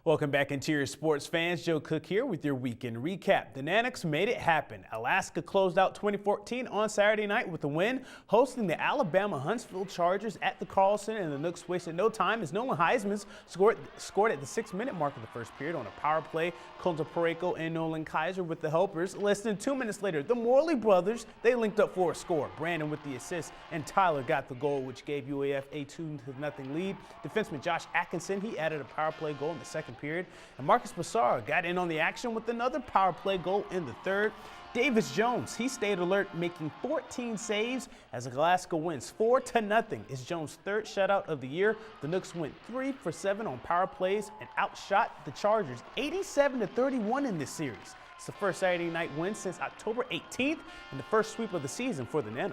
Welcome back, Interior Sports fans. Joe Cook here with your weekend recap. The Nanooks made it happen. Alaska closed out 2014 on Saturday night with a win, hosting the Alabama Huntsville Chargers at the Carlson, and the Nooks wasted no time as Nolan Heisman scored at the 6-minute mark of the first period on a power play. Conta Pareko and Nolan Kaiser with the helpers. Less than 2 minutes later, the Morley brothers, they linked up for a score. Brandon with the assist, and Tyler got the goal, which gave UAF a 2-0 lead. Defenseman Josh Atkinson, he added a power play goal in the second period, and Marcus Bassara got in on the action with another power play goal in the third. Davis Jones, he stayed alert, making 14 saves as Alaska wins 4-0. It's Jones' third shutout of the year. The Nooks went 3 for 7 on power plays and outshot the Chargers 87-31 in this series. It's the first Saturday night win since October 18th and the first sweep of the season for the Nanooks.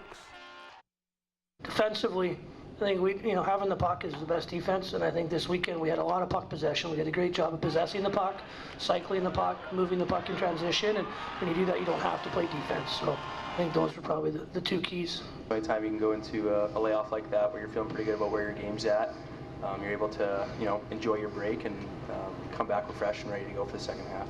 Defensively, I think having the puck is the best defense, and I think this weekend we had a lot of puck possession. We did a great job of possessing the puck, cycling the puck, moving the puck in transition, and when you do that, you don't have to play defense. So I think those were probably the two keys. By the time you can go into a layoff like that where you're feeling pretty good about where your game's at, you're able to enjoy your break and come back refreshed and ready to go for the second half.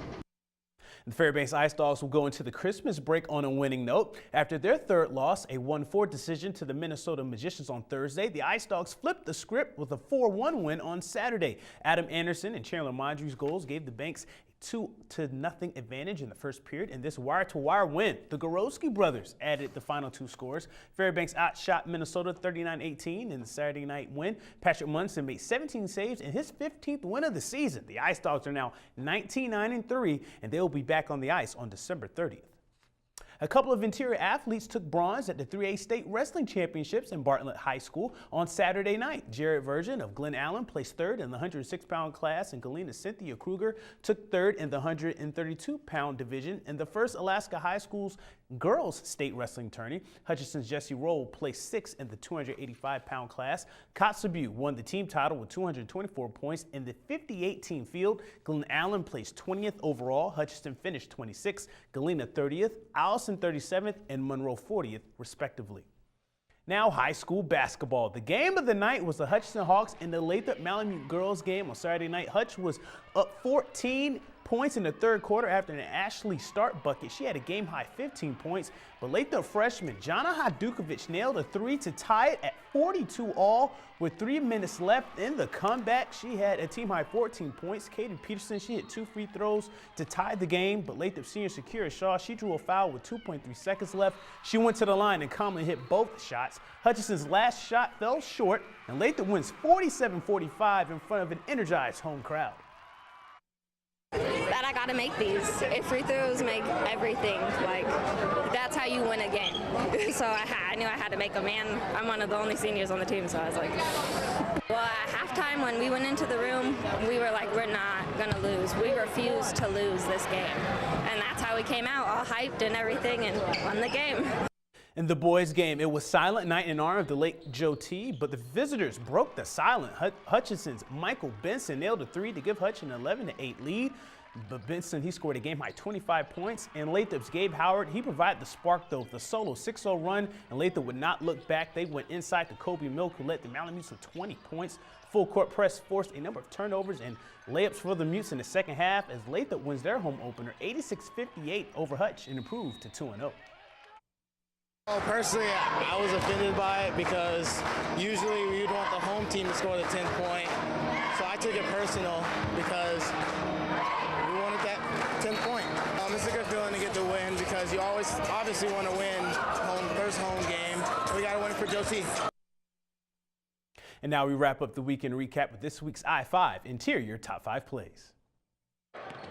The Fairbanks Ice Dogs will go into the Christmas break on a winning note. After their third loss, a 1-4 decision to the Minnesota Magicians on Thursday, the Ice Dogs flipped the script with a 4-1 win on Saturday. Adam Anderson and Chandler Mondry's goals gave the Banks a 2-0 advantage in the first period. In this wire-to-wire win, the Gorowski brothers added the final 2 scores. Fairbanks outshot Minnesota 39-18 in the Saturday night win. Patrick Munson made 17 saves in his 15th win of the season. The Ice Dogs are now 19-9-3, and they will be back on the ice on December 30th. A couple of interior athletes took bronze at the 3A State Wrestling Championships in Bartlett High School on Saturday night. Jared Virgin of Glen Allen placed third in the 106-pound class, and Galena Cynthia Kruger took third in the 132-pound division. In the first Alaska High School's girls state wrestling tourney, Hutchinson's Jesse Roll placed 6th in the 285-pound class. Kotzebue won the team title with 224 points in the 58-team field. Glen Allen placed 20th overall. Hutchinson finished 26th, Galena 30th, Allison 37th, and Monroe 40th, respectively. Now, high school basketball. The game of the night was the Hutchinson Hawks and the Lathrop Malamute girls game on Saturday night. Hutch was up 14 points in the third quarter after an Ashley Stark bucket. She had a game-high 15 points, but Lathrop freshman Jana Hadukovic nailed a 3 to tie it at 42 all with 3 minutes left in the comeback. She had a team-high 14 points. Katie Peterson, she hit 2 free throws to tie the game, but Lathrop senior Shakira Shaw, she drew a foul with 2.3 seconds left. She went to the line and calmly hit both shots. Hutchinson's last shot fell short, and Lathrop wins 47-45 in front of an energized home crowd. That I gotta make these. If free throws make everything, like, that's how you win a game. So I knew I had to make them, and I'm one of the only seniors on the team, so I was like, well, at halftime when we went into the room, we were like, we're not gonna lose. We refused to lose this game. And that's how we came out, all hyped and everything, and won the game. In the boys' game, it was silent night in honor of the late Joe T, but the visitors broke the silent. Hutchinson's Michael Benson nailed a 3 to give Hutch an 11-8 lead. But Benson, he scored a game-high 25 points. And Lathrop's Gabe Howard, he provided the spark, though, the solo 6-0 run. And Lathrop would not look back. They went inside to Kobe Milk, who led the Malamutes with 20 points. Full court press forced a number of turnovers and layups for the Mutes in the second half as Lathrop wins their home opener 86-58 over Hutch and improved to 2-0. Well, personally, I was offended by it because usually we would want the home team to score the 10th point. So I took it personal because we wanted that 10th point. It's a good feeling to get the win because you always obviously want to win first home game. We got to win it for Joe T. And now we wrap up the weekend recap with this week's I-5 Interior Top 5 Plays.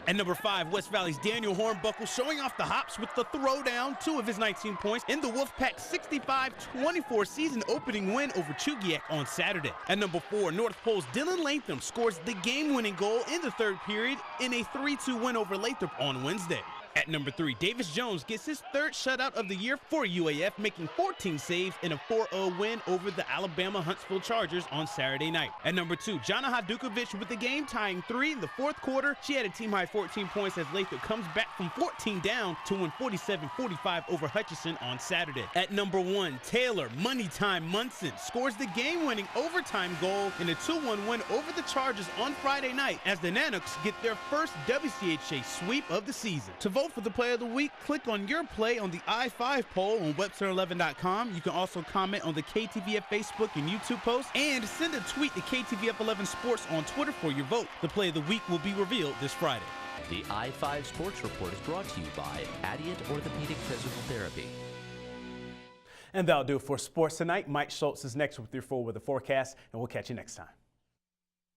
At number 5, West Valley's Daniel Hornbuckle showing off the hops with the throwdown, 2 of his 19 points in the Wolfpack 65-24 season opening win over Chugiak on Saturday. At number 4, North Pole's Dylan Latham scores the game-winning goal in the third period in a 3-2 win over Lathrop on Wednesday. At number 3, Davis Jones gets his 3rd shutout of the year for UAF, making 14 saves in a 4-0 win over the Alabama Huntsville Chargers on Saturday night. At number 2, Jana Hadukovic with the game-tying 3 in the 4th quarter. She had a team-high 14 points as Lathrop comes back from 14 down to win 47-45 over Hutchinson on Saturday. At number 1, Taylor Money Time Munson scores the game-winning overtime goal in a 2-1 win over the Chargers on Friday night as the Nanooks get their first WCHA sweep of the season. To vote for the Play of the Week, click on your play on the I-5 poll on Webster11.com. You can also comment on the KTVF Facebook and YouTube post, and send a tweet to KTVF11 Sports on Twitter for your vote. The Play of the Week will be revealed this Friday. The I-5 Sports Report is brought to you by Adient Orthopedic Physical Therapy. And that'll do it for sports tonight. Mike Schultz is next with your full weather forecast, and we'll catch you next time.